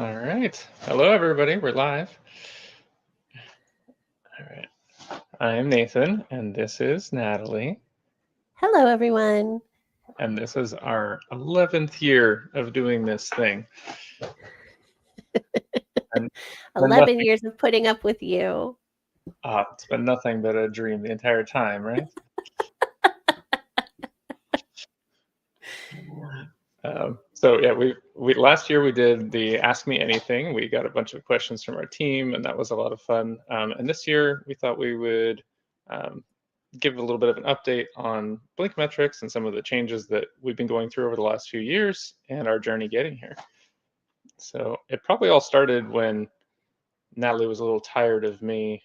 All right. Hello, everybody. We're live. All right. I am Nathan, and this is Natalie. Hello, everyone. And this is our 11th year of doing this thing. And 11 years of putting up with you. It's been nothing but a dream the entire time, right? We last year we did the Ask Me Anything. We got a bunch of questions from our team, and that was a lot of fun. And this year we thought we would give a little bit of an update on BlinkMetrics and some of the changes that we've been going through over the last few years and our journey getting here. So it probably all started when Natalie was a little tired of me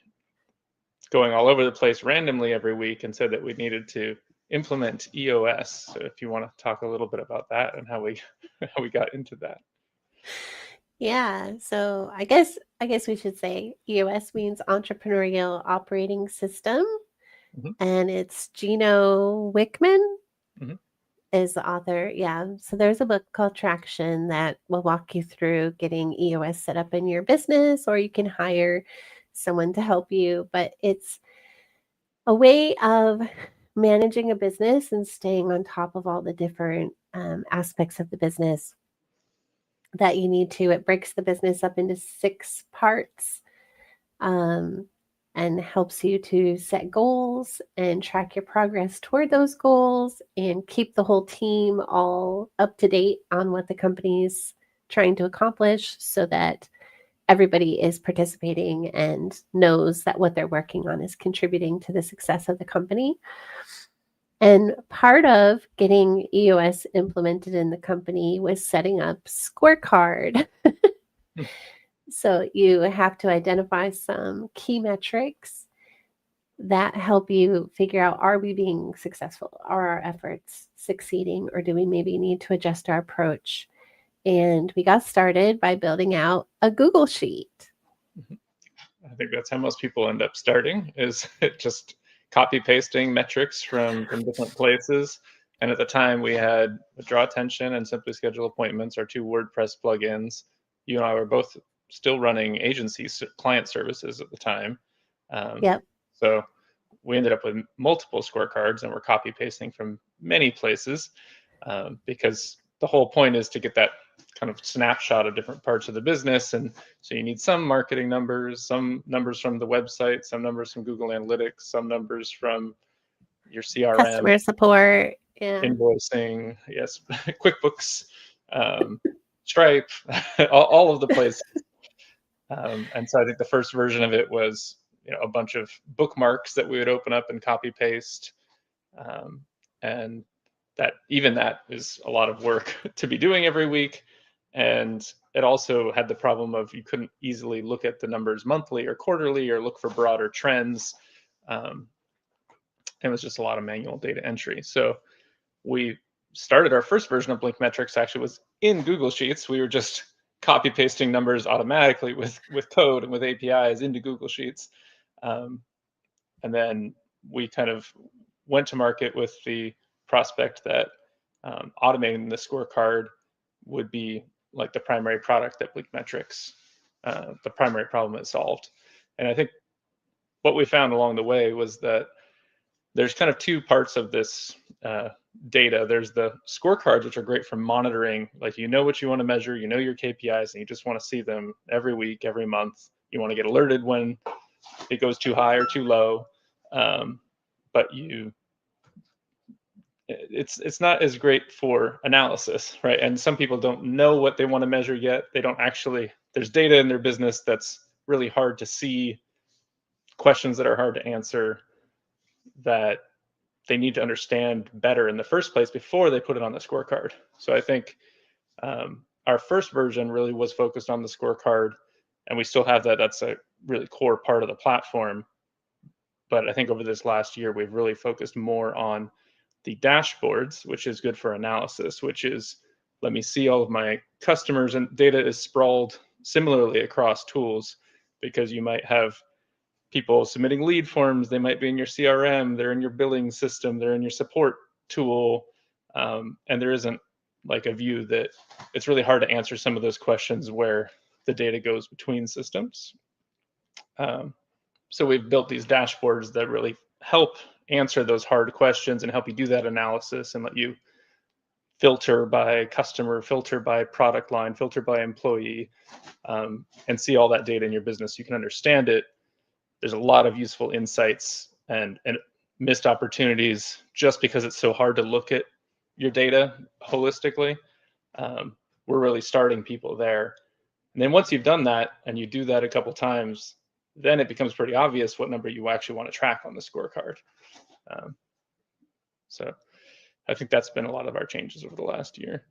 going all over the place randomly every week and said that we needed to implement EOS. So if you want to talk a little bit about that and how we got into that. Yeah, so I guess we should say EOS means Entrepreneurial Operating System, and it's Gino Wickman is the author. Yeah, so there's a book called Traction that will walk you through getting EOS set up in your business, or you can hire someone to help you. But it's a way of managing a business and staying on top of all the different aspects of the business that you need to. It breaks the business up into 6 parts and helps you to set goals and track your progress toward those goals and keep the whole team all up to date on what the company's trying to accomplish so that everybody is participating and knows that what they're working on is contributing to the success of the company. And part of getting EOS implemented in the company was setting up scorecard. So you have to identify some key metrics that help you figure out, are we being successful? Are our efforts succeeding? Or do we maybe need to adjust our approach? And we got started by building out a Google Sheet. I think that's how most people end up starting, is just copy pasting metrics from different places. And at the time we had Draw Attention and Simply Schedule Appointments, our 2 WordPress plugins. You and I were both still running agency client services at the time. Yep. So we ended up with multiple scorecards, and we're copy pasting from many places because the whole point is to get that kind of snapshot of different parts of the business. And so you need some marketing numbers, some numbers from the website, some numbers from Google Analytics, some numbers from your CRM, customer support, invoicing, yes, QuickBooks, Stripe, all of the places. And so I think the first version of it was, a bunch of bookmarks that we would open up and copy paste. And that is a lot of work to be doing every week. And it also had the problem of you couldn't easily look at the numbers monthly or quarterly or look for broader trends. It was just a lot of manual data entry. So we started our first version of BlinkMetrics actually was in Google Sheets. We were just copy pasting numbers automatically with code and with APIs into Google Sheets. And then we kind of went to market with the prospect that automating the scorecard would be like the primary product that BlinkMetrics, the primary problem it solved. And I think what we found along the way was that there's kind of 2 parts of this data. There's the scorecards, which are great for monitoring, like what you want to measure, your KPIs, and you just want to see them every week, every month. You want to get alerted when it goes too high or too low, but it's not as great for analysis, right? And some people don't know what they want to measure yet. They don't actually, there's data in their business that's really hard to see, questions that are hard to answer, that they need to understand better in the first place before they put it on the scorecard. So I think our first version really was focused on the scorecard, and we still have that. That's a really core part of the platform. But I think over this last year, we've really focused more on the dashboards, which is good for analysis, which is, let me see all of my customers, and data is sprawled similarly across tools, because you might have people submitting lead forms. They might be in your CRM, they're in your billing system, they're in your support tool. And there isn't like a view that it's really hard to answer some of those questions where the data goes between systems. So we've built these dashboards that really help answer those hard questions and help you do that analysis and let you filter by customer, filter by product line, filter by employee, and see all that data in your business. You can understand it. There's a lot of useful insights and missed opportunities just because it's so hard to look at your data holistically. We're really starting people there. And then once you've done that and you do that a couple times, then it becomes pretty obvious what number you actually want to track on the scorecard. So I think that's been a lot of our changes over the last year.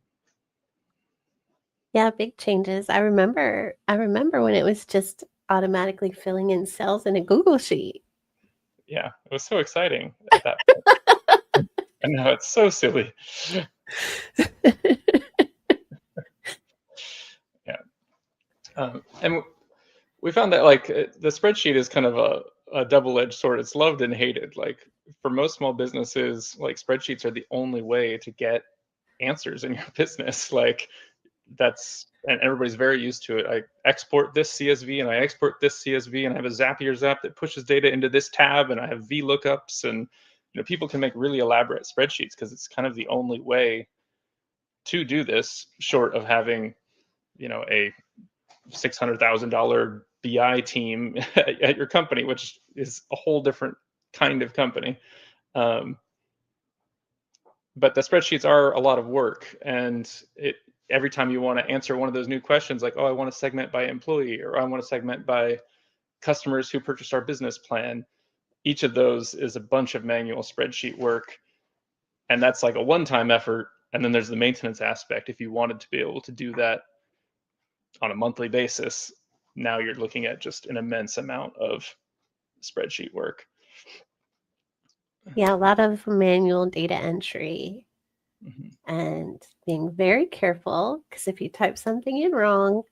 Yeah, big changes. I remember when it was just automatically filling in cells in a Google Sheet. Yeah, it was so exciting at that point. And now it's so silly. Yeah. And we found that like the spreadsheet is kind of a double-edged sword. It's loved and hated. Like for most small businesses, like spreadsheets are the only way to get answers in your business. Like and everybody's very used to it. I export this CSV and I export this CSV and I have a Zapier Zap that pushes data into this tab and I have VLOOKUPs, and people can make really elaborate spreadsheets because it's kind of the only way to do this, short of having a $600,000 BI team at your company, which is a whole different kind of company. But the spreadsheets are a lot of work, and every time you want to answer one of those new questions, like, oh, I want to segment by employee, or I want to segment by customers who purchased our business plan, each of those is a bunch of manual spreadsheet work, and that's like a one-time effort. And then there's the maintenance aspect. If you wanted to be able to do that on a monthly basis, now you're looking at just an immense amount of spreadsheet work. Yeah, a lot of manual data entry. Mm-hmm. And being very careful, because if you type something in wrong,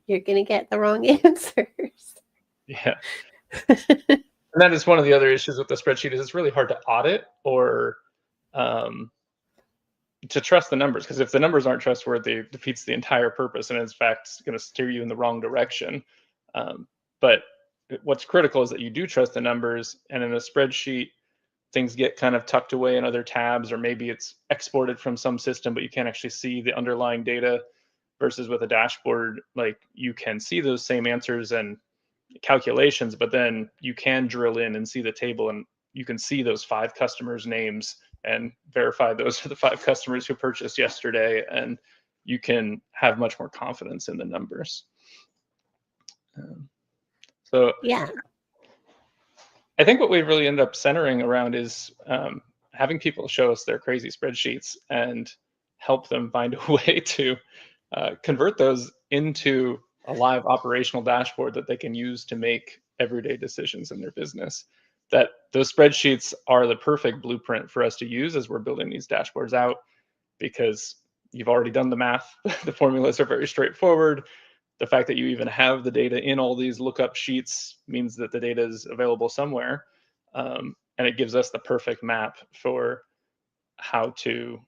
you're going to get the wrong answers. Yeah. And that is one of the other issues with the spreadsheet, is it's really hard to audit or to trust the numbers, because if the numbers aren't trustworthy, it defeats the entire purpose and in fact is going to steer you in the wrong direction. But what's critical is that you do trust the numbers, and in a spreadsheet, things get kind of tucked away in other tabs, or maybe it's exported from some system, but you can't actually see the underlying data, versus with a dashboard, like you can see those same answers and calculations, but then you can drill in and see the table, and you can see those 5 customers' names and verify those are the 5 customers who purchased yesterday, and you can have much more confidence in the numbers. So yeah, I think what we really end up centering around is having people show us their crazy spreadsheets and help them find a way to convert those into a live operational dashboard that they can use to make everyday decisions in their business. That those spreadsheets are the perfect blueprint for us to use as we're building these dashboards out, because you've already done the math. The formulas are very straightforward. The fact that you even have the data in all these lookup sheets means that the data is available somewhere. And it gives us the perfect map for how to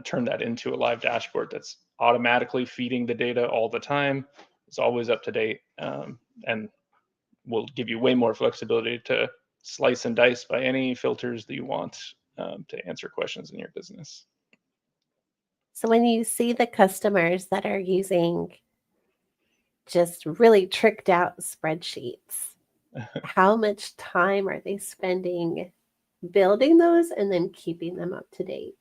turn that into a live dashboard that's automatically feeding the data all the time. It's always up to date, and will give you way more flexibility to slice and dice by any filters that you want to answer questions in your business. so when you see the customers that are using just really tricked out spreadsheets, how much time are they spending building those and then keeping them up to date?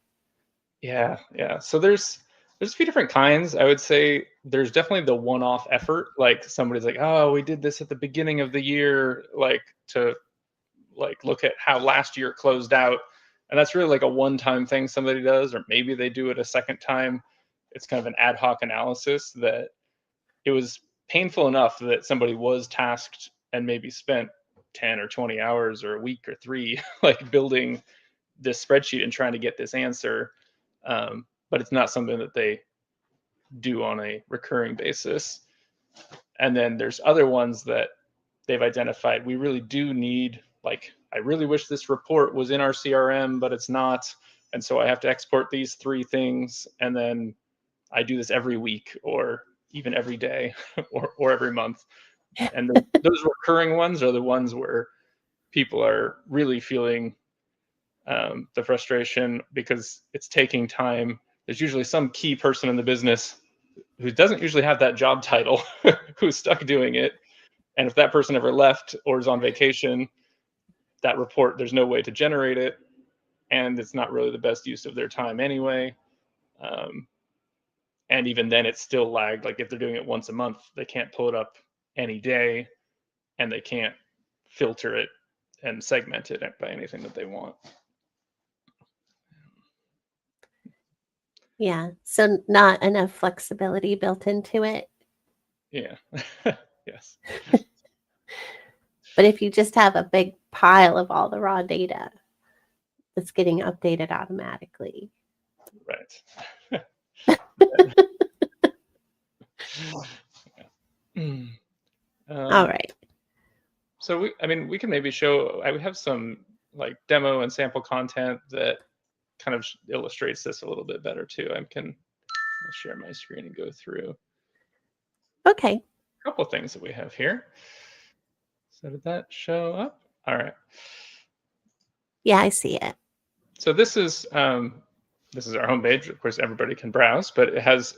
Yeah. So there's a few different kinds. I would say there's definitely the one-off effort. Like somebody's like, oh, we did this at the beginning of the year, like to look at how last year closed out. And that's really like a one-time thing somebody does, or maybe they do it a second time. It's kind of an ad hoc analysis that it was painful enough that somebody was tasked and maybe spent 10 or 20 hours or a week or 3 like building this spreadsheet and trying to get this answer. But it's not something that they do on a recurring basis. And then there's other ones that they've identified. We really do need, like, I really wish this report was in our CRM, but it's not. And so I have to export these 3 things. And then I do this every week, or even every day or every month. And those recurring ones are the ones where people are really feeling the frustration because it's taking time. There's usually some key person in the business who doesn't usually have that job title who's stuck doing it. And if that person ever left or is on vacation, that report, there's no way to generate it. And it's not really the best use of their time anyway. And even then, it's still lagged. Like if they're doing it once a month, they can't pull it up any day, and they can't filter it and segment it by anything that they want. Yeah, so not enough flexibility built into it. Yeah. Yes. But if you just have a big pile of all the raw data that's getting updated automatically. Right. All right. So we can maybe show, I would have some like demo and sample content that kind of illustrates this a little bit better too. I'll share my screen and go through Okay. a couple of things that we have here. So did that show up? All right. Yeah, I see it. So this is our homepage. Of course, everybody can browse, but it has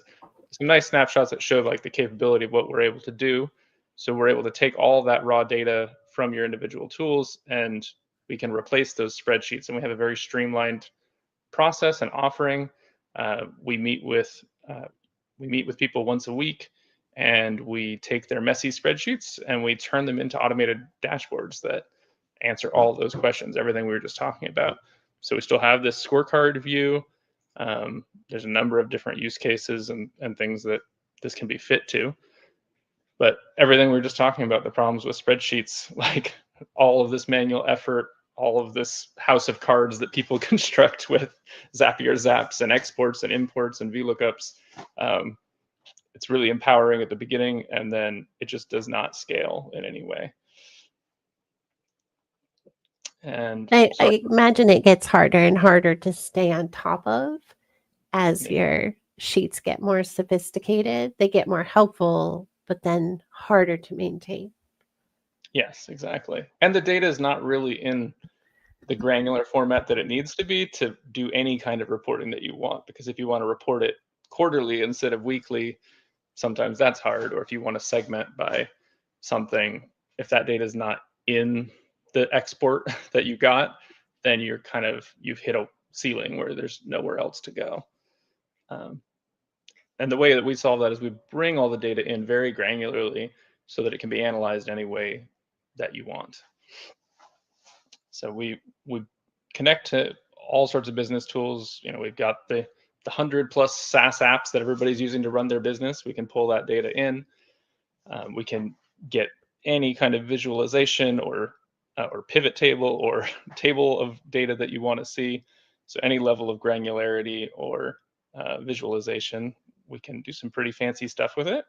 some nice snapshots that show like the capability of what we're able to do. So we're able to take all that raw data from your individual tools, and we can replace those spreadsheets. And we have a very streamlined process and offering. We meet with people once a week, and we take their messy spreadsheets and we turn them into automated dashboards that answer all of those questions, everything we were just talking about. So we still have this scorecard view. There's a number of different use cases and things that this can be fit to. But everything we were just talking about, the problems with spreadsheets, like all of this manual effort, all of this house of cards that people construct with Zapier zaps and exports and imports and VLOOKUPs, it's really empowering at the beginning, and then it just does not scale in any way. And I imagine it gets harder and harder to stay on top of as your sheets get more sophisticated. They get more helpful, but then harder to maintain. Yes, exactly. And the data is not really in the granular format that it needs to be to do any kind of reporting that you want. Because if you want to report it quarterly instead of weekly, sometimes that's hard. Or if you want to segment by something, if that data is not in the export that you got, then you've hit a ceiling where there's nowhere else to go. And the way that we solve that is we bring all the data in very granularly so that it can be analyzed any way that you want. So we connect to all sorts of business tools. We've got the 100+ SaaS apps that everybody's using to run their business. We can pull that data in. We can get any kind of visualization or pivot table or table of data that you want to see. So any level of granularity or visualization, we can do some pretty fancy stuff with it.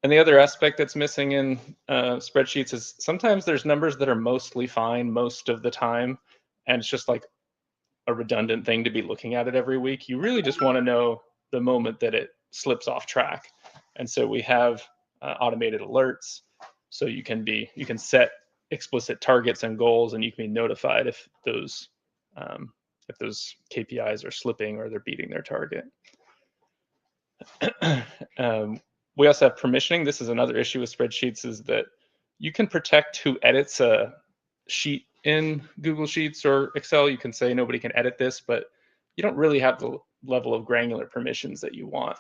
And the other aspect that's missing in spreadsheets is sometimes there's numbers that are mostly fine most of the time, and it's just like a redundant thing to be looking at it every week. You really just want to know the moment that it slips off track. And so we have automated alerts, so you can set explicit targets and goals, and you can be notified if those KPIs are slipping or they're beating their target. We also have permissioning. This is another issue with spreadsheets, is that you can protect who edits a sheet in Google Sheets or Excel. You can say nobody can edit this, but you don't really have the level of granular permissions that you want.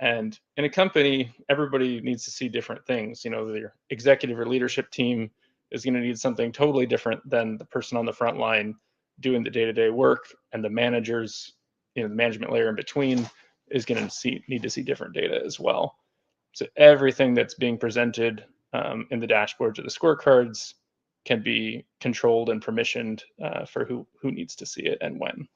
And in a company, everybody needs to see different things. Your executive or leadership team is going to need something totally different than the person on the front line doing the day-to-day work, and the managers, the management layer in between is going to need to see different data as well. So everything that's being presented in the dashboards or the scorecards can be controlled and permissioned for who needs to see it and when.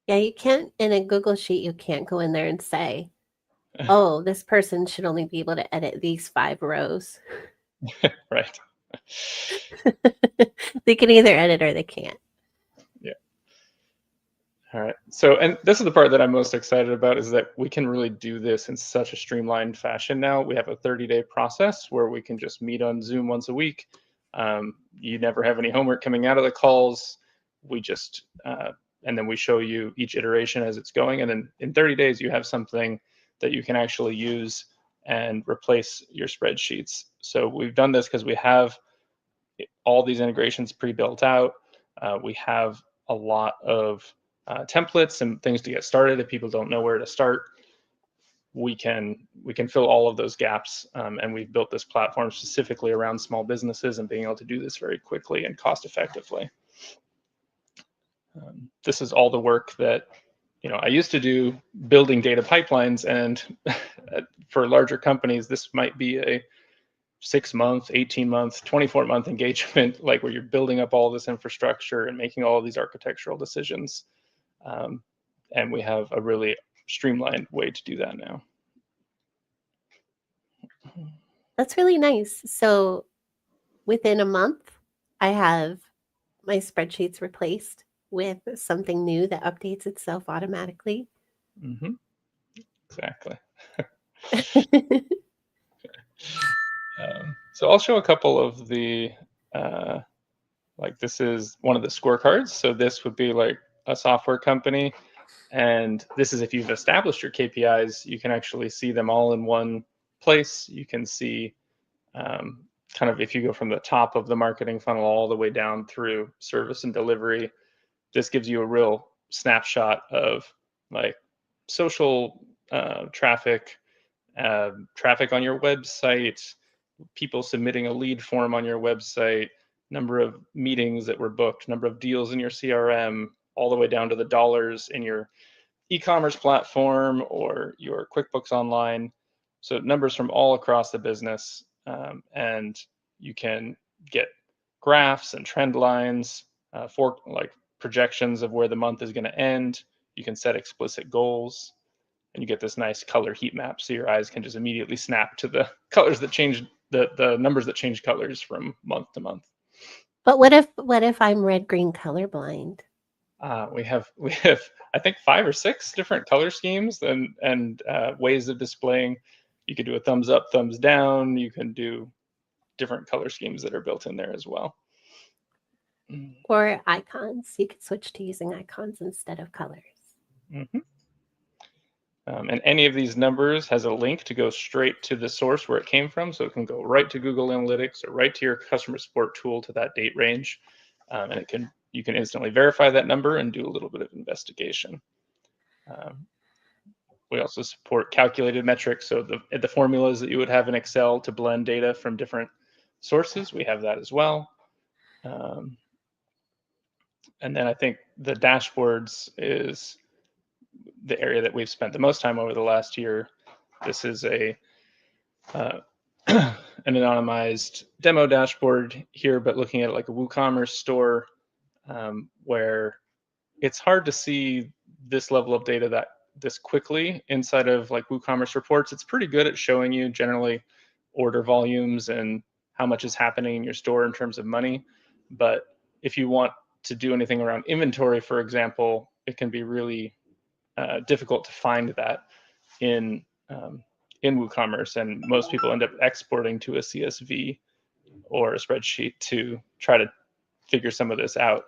Yeah, you can't, in a Google Sheet, you can't go in there and say, oh, this person should only be able to edit these 5 rows. Right. They can either edit or they can't. Yeah. All right. So, and this is the part that I'm most excited about, is that we can really do this in such a streamlined fashion now. We have a 30-day process where we can just meet on Zoom once a week. You never have any homework coming out of the calls. We just, and then we show you each iteration as it's going. And then in 30 days, you have something that you can actually use and replace your spreadsheets. So we've done this because we have all these integrations pre-built out. We have a lot of templates and things to get started. If people don't know where to start, we can fill all of those gaps. And we've built this platform specifically around small businesses and being able to do this very quickly and cost effectively. This is all the work that I used to do, building data pipelines, and for larger companies, this might be a 6-month, 18-month, 24-month engagement, like where you're building up all this infrastructure and making all of these architectural decisions. And we have a really streamlined way to do that now. That's really nice. So within a month, I have my spreadsheets replaced with something new that updates itself automatically. Mm-hmm. Exactly. So I'll show a couple of the, like this is one of the scorecards. So this would be like a software company. And this is if you've established your KPIs, you can actually see them all in one place. You can see kind of if you go from the top of the marketing funnel all the way down through service and delivery, this gives you a real snapshot of like social traffic, traffic on your website, people submitting a lead form on your website, number of meetings that were booked, number of deals in your CRM, all the way down to the dollars in your e-commerce platform or your QuickBooks Online. So numbers from all across the business, and you can get graphs and trend lines for like projections of where the month is going to end. You can set explicit goals, and you get this nice color heat map, so your eyes can just immediately snap to the colors that change, the numbers that change colors from month to month. But what if I'm red-green colorblind? We have I think 5 or 6 different color schemes and ways of displaying. You could do a thumbs up, thumbs down. You can do different color schemes that are built in there as well. Or icons. You could switch to using icons instead of colors. Mm-hmm. And any of these numbers has a link to go straight to the source where it came from. So it can go right to Google Analytics or right to your customer support tool to that date range. And you can instantly verify that number and do a little bit of investigation. We also support calculated metrics. So the formulas that you would have in Excel to blend data from different sources, we have that as well. And then I think the dashboards is the area that we've spent the most time over the last year. This is an anonymized demo dashboard here, but looking at it like a WooCommerce store, where it's hard to see this level of data this quickly inside of like WooCommerce reports. It's pretty good at showing you generally order volumes and how much is happening in your store in terms of money. But if you want to do anything around inventory, for example, it can be really difficult to find that in WooCommerce, and most people end up exporting to a CSV or a spreadsheet to try to figure some of this out.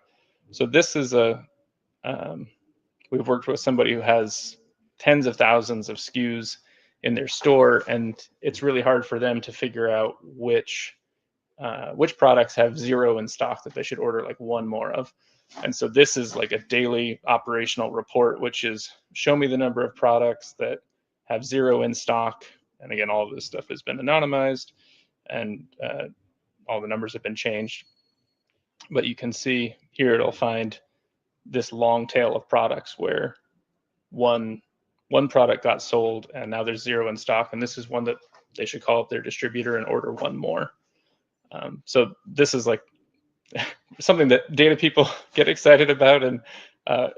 So this is we've worked with somebody who has tens of thousands of SKUs in their store, and it's really hard for them to figure out which products have 0 in stock that they should order like 1 more of. And so this is like a daily operational report, which is show me the number of products that have 0 in stock. And again, all of this stuff has been anonymized, and all the numbers have been changed. But you can see here it'll find this long tail of products where one product got sold and now there's 0 in stock, and this is one that they should call up their distributor and order 1 more. So this is like something that data people get excited about, and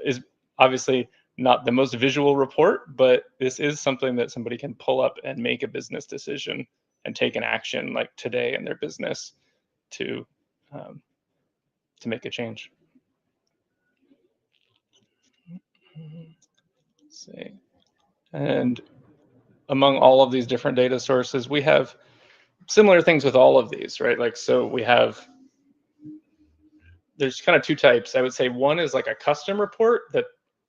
is obviously not the most visual report, but this is something that somebody can pull up and make a business decision and take an action like today in their business to make a change. Let's see. And among all of these different data sources, we have similar things with all of these, right? Like, so we have, there's kind of two types. I would say one is like a custom report that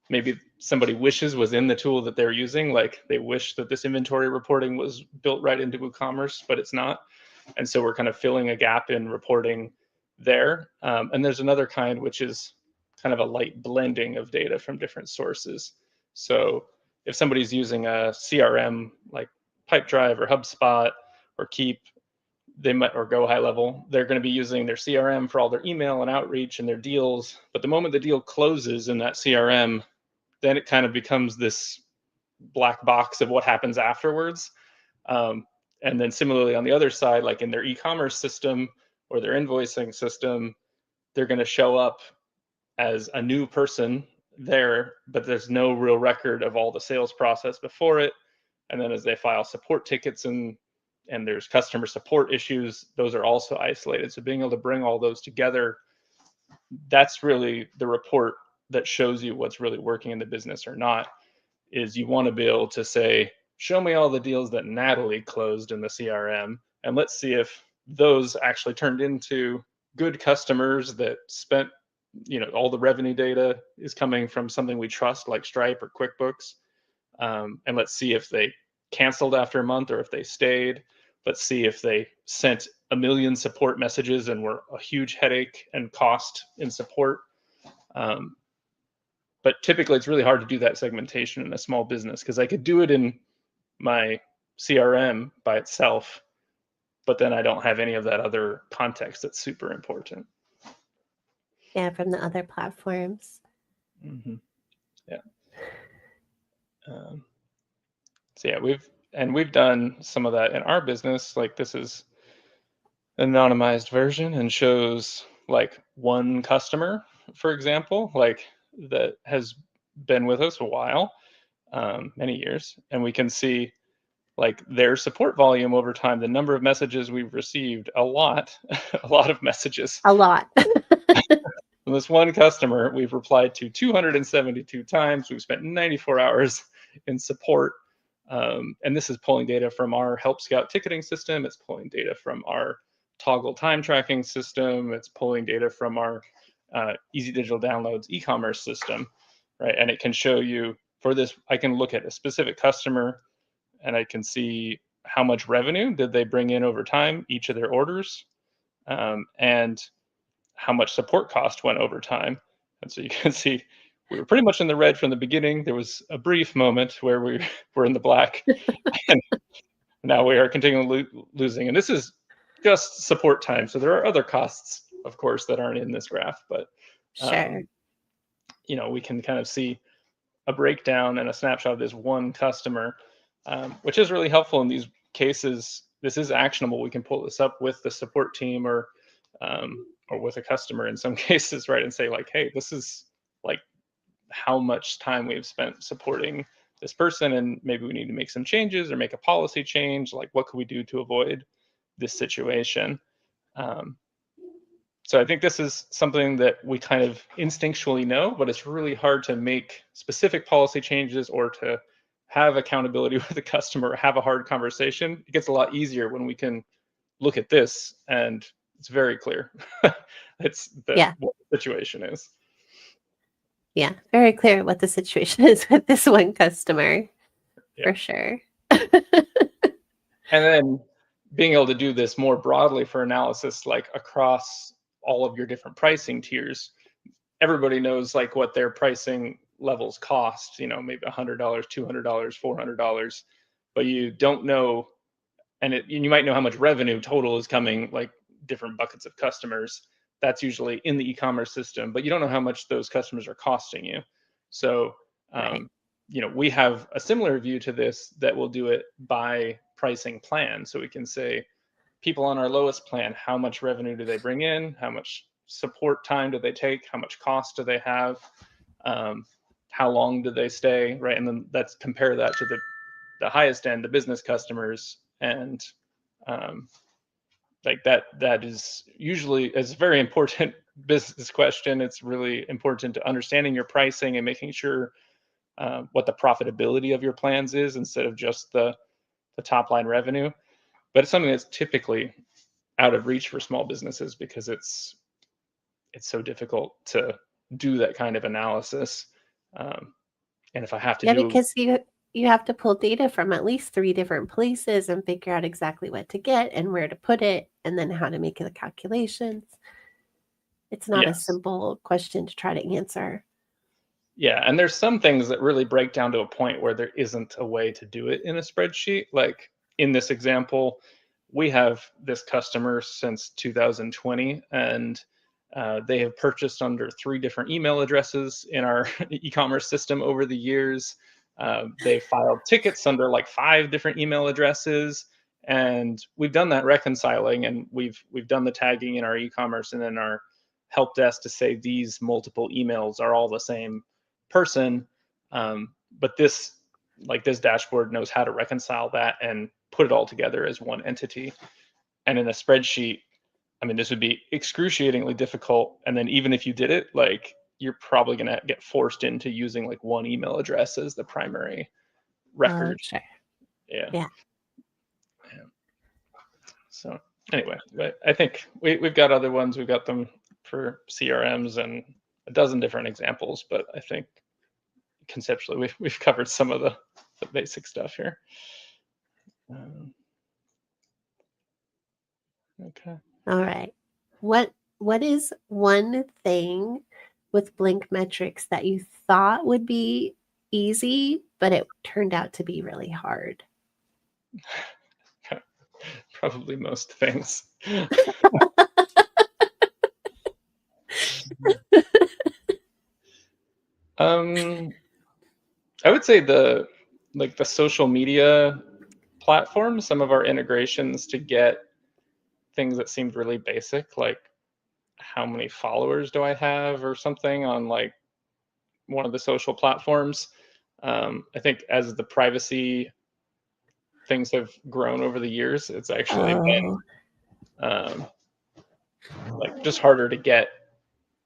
maybe somebody wishes was in the tool that they're using. Like they wish that this inventory reporting was built right into WooCommerce, but it's not. And so we're kind of filling a gap in reporting there. And there's another kind, which is kind of a light blending of data from different sources. So if somebody's using a CRM like Pipedrive or HubSpot or Keep, they might, or GoHighLevel, they're going to be using their CRM for all their email and outreach and their deals. But the moment the deal closes in that CRM, then it kind of becomes this black box of what happens afterwards. And then similarly on the other side, like in their e-commerce system or their invoicing system, they're going to show up as a new person there, but there's no real record of all the sales process before it. And then as they file support tickets and there's customer support issues, those are also isolated. So being able to bring all those together, that's really the report that shows you what's really working in the business or not. Is you want to be able to say, show me all the deals that Natalie closed in the CRM, and let's see if those actually turned into good customers that spent, all the revenue data is coming from something we trust like Stripe or QuickBooks. And let's see if they canceled after a month or if they stayed. Let's see if they sent a million support messages and were a huge headache and cost in support. But typically it's really hard to do that segmentation in a small business because I could do it in my CRM by itself, but then I don't have any of that other context that's super important. Yeah, from the other platforms. Mm-hmm. Yeah. So yeah, we've done some of that in our business. Like this is an anonymized version and shows like one customer, for example, like that has been with us a while, many years, and we can see like their support volume over time, the number of messages we've received, a lot of messages. A lot. From this one customer, we've replied to 272 times. We've spent 94 hours in support. And this is pulling data from our Help Scout ticketing system. It's pulling data from our Toggle time tracking system. It's pulling data from our Easy Digital Downloads e-commerce system, right? And it can show you for this, I can look at a specific customer and I can see how much revenue did they bring in over time, each of their orders, and how much support cost went over time. And so you can see we were pretty much in the red from the beginning. There was a brief moment where we were in the black, and now we are continually losing. And this is just support time. So there are other costs, of course, that aren't in this graph, but Sure. We can kind of see a breakdown and a snapshot of this one customer, which is really helpful in these cases. This is actionable. We can pull this up with the support team or with a customer in some cases, right? And say like, hey, this is like how much time we've spent supporting this person, and maybe we need to make some changes or make a policy change. Like, what could we do to avoid this situation? So I think this is something that we kind of instinctually know, but it's really hard to make specific policy changes or to have accountability with the customer, have a hard conversation. It gets a lot easier when we can look at this and it's very clear. What the situation is. Yeah, very clear what the situation is with this one customer, for sure. And then being able to do this more broadly for analysis, like across all of your different pricing tiers. Everybody knows like what their pricing levels cost, maybe $100, $200, $400, but you don't know, and you might know how much revenue total is coming, like different buckets of customers. That's usually in the e-commerce system, but you don't know how much those customers are costing you. So, Right. We have a similar view to this that will do it by pricing plan. So we can say, people on our lowest plan, how much revenue do they bring in? How much support time do they take? How much cost do they have? How long do they stay, right? And then let's compare that to the highest end, the business customers, and like that is usually is a very important business question. It's really important to understanding your pricing and making sure what the profitability of your plans is instead of just the top line revenue. But it's something that's typically out of reach for small businesses because it's so difficult to do that kind of analysis. And if I have to Yeah, do, because you have to pull data from at least 3 different places and figure out exactly what to get and where to put it, and then how to make the calculations. It's not a yes, simple question to try to answer. yeah, and there's some things that really break down to a point where there isn't a way to do it in a spreadsheet. Like in this example, we have this customer since 2020, and they have purchased under 3 different email addresses in our e-commerce system over the years. They filed tickets under like 5 different email addresses, and we've done that reconciling, and we've done the tagging in our e-commerce and in our help desk to say these multiple emails are all the same person. But this dashboard knows how to reconcile that and put it all together as one entity. And in a spreadsheet, I mean, this would be excruciatingly difficult. And then even if you did it, like you're probably going to get forced into using like one email address as the primary record. Sure. Yeah. Yeah. So anyway, but I think we've got other ones. We've got them for CRMs and a dozen different examples, but I think conceptually we've covered some of the basic stuff here. Okay. All right. What is one thing with BlinkMetrics that you thought would be easy, but it turned out to be really hard? Probably most things. I would say the social media platforms, some of our integrations to get things that seemed really basic, like how many followers do I have or something on like one of the social platforms. I think as the privacy things have grown over the years, it's actually been like just harder to get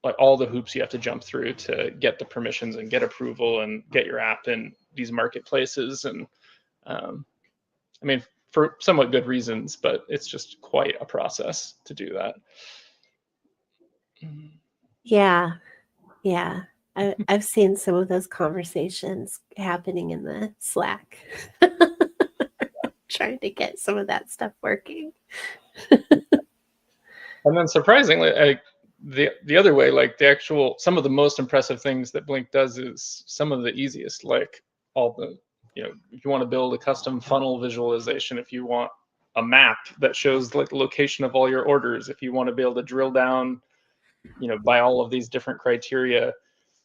like all the hoops you have to jump through to get the permissions and get approval and get your app in these marketplaces. And I mean, for somewhat good reasons, but it's just quite a process to do that. Yeah. Yeah. I've seen some of those conversations happening in the Slack. Trying to get some of that stuff working. And then surprisingly, the other way, like the actual, some of the most impressive things that Blink does is some of the easiest, like all the, if you want to build a custom funnel visualization, if you want a map that shows like the location of all your orders, if you want to be able to drill down, by all of these different criteria,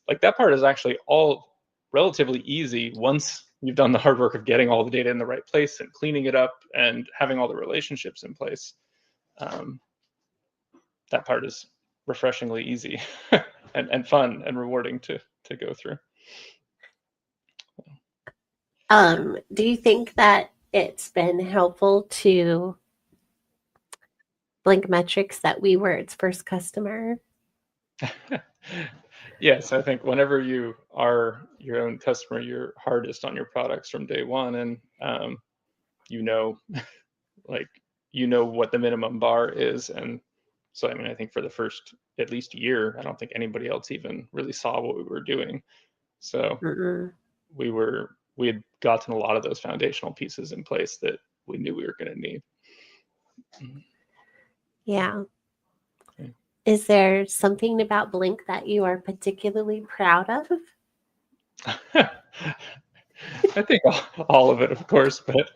like that part is actually all relatively easy once you've done the hard work of getting all the data in the right place and cleaning it up and having all the relationships in place. That part is refreshingly easy and fun and rewarding to go through. Do you think that it's been helpful to BlinkMetrics that we were its first customer? Yes, I think whenever you are your own customer, you're hardest on your products from day one, and what the minimum bar is. And so, I mean, I think for the first at least year, I don't think anybody else even really saw what we were doing. So we had gotten a lot of those foundational pieces in place that we knew we were going to need. Yeah. Okay. Is there something about Blink that you are particularly proud of? I think all of it, of course, but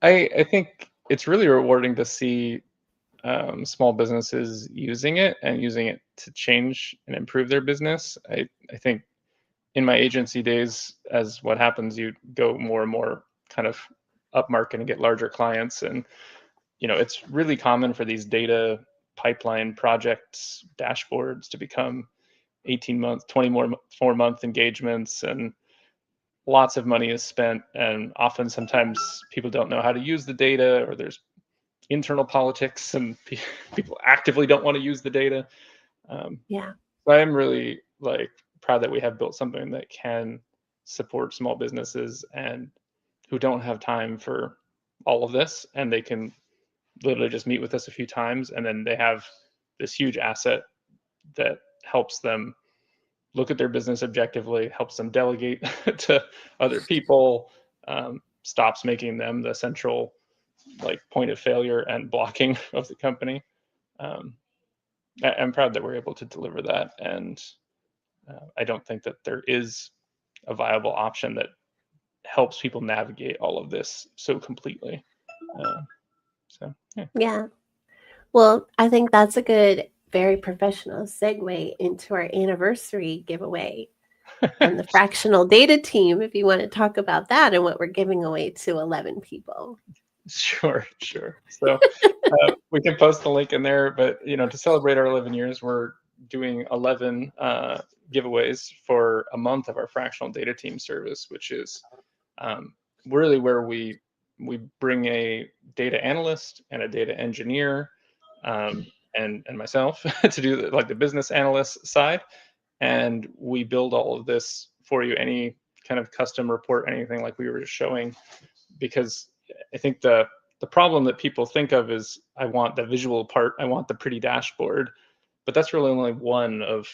I think it's really rewarding to see small businesses using it and using it to change and improve their business. I think in my agency days, as what happens, you go more and more kind of upmarket and get larger clients. And, it's really common for these data pipeline projects, dashboards to become 18-month, 24-month engagements, and lots of money is spent. And often sometimes people don't know how to use the data, or there's internal politics and people actively don't want to use the data. So I'm really like proud that we have built something that can support small businesses and who don't have time for all of this, and they can literally just meet with us a few times, and then they have this huge asset that helps them look at their business objectively, helps them delegate to other people, stops making them the central like point of failure and blocking of the company. I'm proud that we're able to deliver that, and I don't think that there is a viable option that helps people navigate all of this so completely. So yeah. Yeah. Well, I think that's a good, very professional segue into our anniversary giveaway from the Fractional Data Team, if you want to talk about that and what we're giving away to 11 people. Sure. So we can post the link in there, but to celebrate our 11 years, we're doing 11 giveaways for a month of our Fractional Data Team service, which is really where we bring a data analyst and a data engineer and myself to do the business analyst side, and we build all of this for you, any kind of custom report, anything like we were just showing, because I think the problem that people think of is, I want the visual part, I want the pretty dashboard, but that's really only one of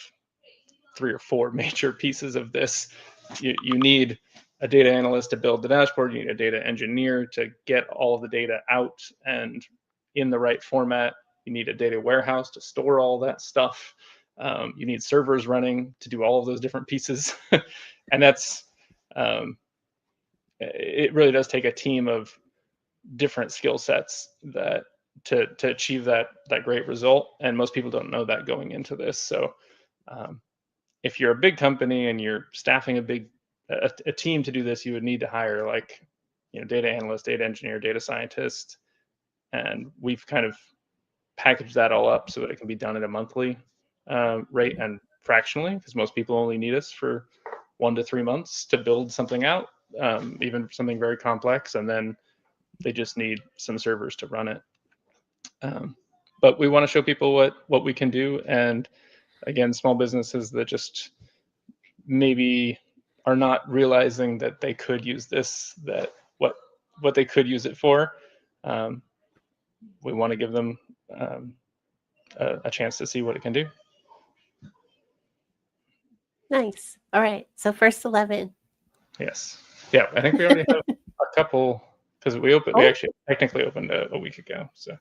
3 or 4 major pieces of this. You need a data analyst to build the dashboard. You need a data engineer to get all of the data out and in the right format. You need a data warehouse to store all that stuff. You need servers running to do all of those different pieces. And that's, it really does take a team of different skill sets that to achieve that great result. And most people don't know that going into this. So if you're a big company and you're staffing a team to do this, you would need to hire data analyst, data engineer, data scientist, and we've kind of packaged that all up so that it can be done at a monthly rate and fractionally, because most people only need us for 1 to 3 months to build something out, even something very complex, and then they just need some servers to run it. But we want to show people what we can do, and again, small businesses that just maybe are not realizing that they could use this, that what they could use it for. We want to give them a chance to see what it can do. Nice. All right. So first 11. Yes. Yeah, I think we already have a couple, because we actually technically opened a week ago. So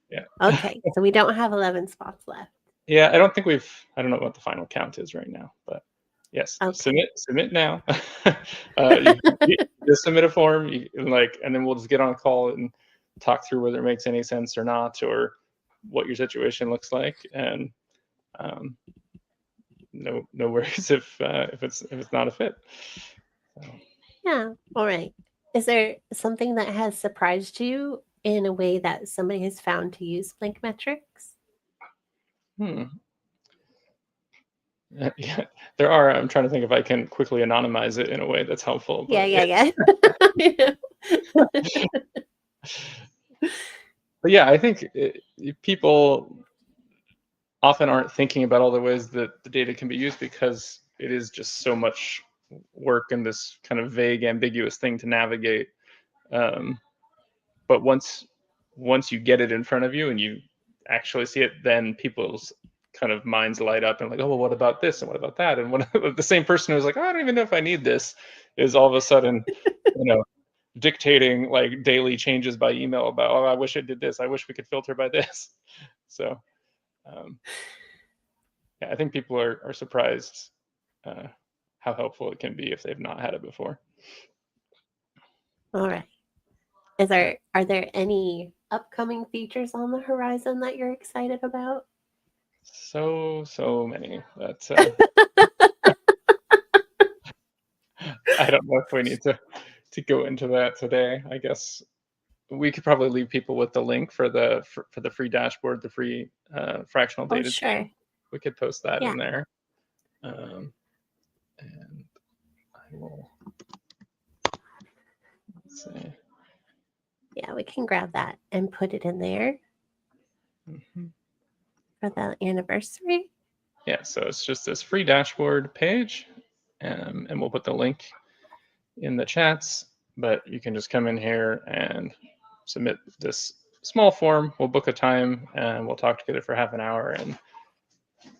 yeah. Okay. So we don't have 11 spots left. Yeah, I don't know what the final count is right now, but yes, Okay. submit now. You just submit a form, and then we'll just get on a call and talk through whether it makes any sense or not, or what your situation looks like. And no worries if it's not a fit. So. Yeah. All right. Is there something that has surprised you in a way that somebody has found to use BlinkMetrics? Yeah, there are. I'm trying to think if I can quickly anonymize it in a way that's helpful. But Yeah. But yeah, I think people often aren't thinking about all the ways that the data can be used, because it is just so much work and this kind of vague, ambiguous thing to navigate. But once you get it in front of you and you actually see it, then people's kind of minds light up and like, oh, well, what about this and what about that? And the same person who's like, oh, I don't even know if I need this, is all of a sudden, dictating like daily changes by email about, oh, I wish it did this. I wish we could filter by this. So yeah, I think people are surprised how helpful it can be if they've not had it before. All right. Are there any upcoming features on the horizon that you're excited about? So many. That's I don't know if we need to go into that today. I guess we could probably leave people with the link for the free dashboard, the free fractional data sure. team. We could post that Yeah. in there. And I will, let's see. Yeah, we can grab that and put it in there for the anniversary. Yeah, so it's just this free dashboard page, and we'll put the link in the chats, but you can just come in here and submit this small form. We'll book a time and we'll talk together for half an hour and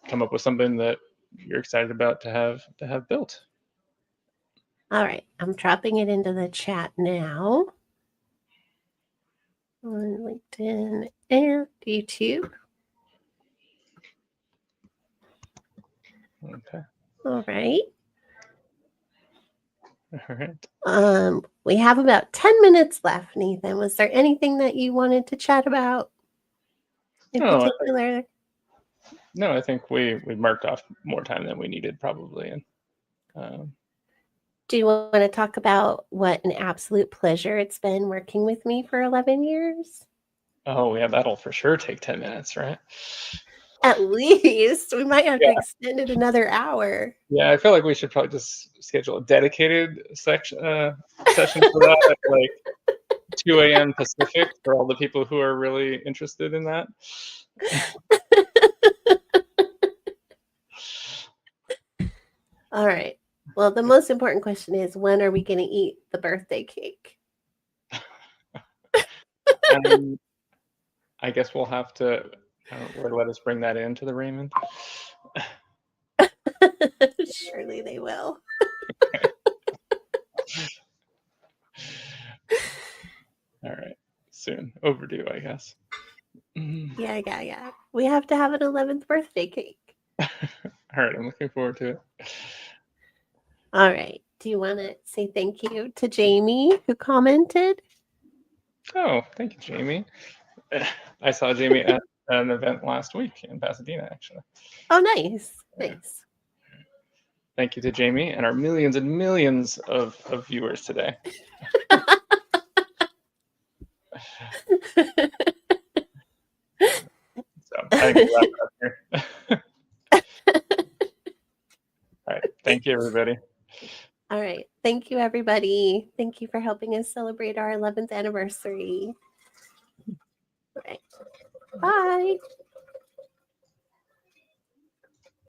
come up with something that you're excited about to have built. All right, I'm dropping it into the chat now on LinkedIn and YouTube. Okay. All right. All right. We have about 10 minutes left, Nathan. Was there anything that you wanted to chat about in particular? No, I think we marked off more time than we needed probably. And do you want to talk about what an absolute pleasure it's been working with me for 11 years? Oh, yeah, that'll for sure take 10 minutes, right? At least. We might have to extend it another hour. Yeah, I feel like we should probably just schedule a dedicated session for that at like 2 a.m. Pacific for all the people who are really interested in that. All right. Well, the most important question is, when are we going to eat the birthday cake? I guess we'll have to let us bring that into the Raymond. Surely they will. All right. Soon. Overdue, I guess. Yeah. We have to have an 11th birthday cake. All right. I'm looking forward to it. All right. Do you want to say thank you to Jamie who commented? Oh, thank you, Jamie. I saw Jamie at an event last week in Pasadena, actually. Oh, nice. Nice. Thank you to Jamie and our millions and millions of viewers today. So I think we'll wrap it up here. All right. Thank you, everybody. All right. Thank you, everybody. Thank you for helping us celebrate our 11th anniversary. All right. Bye.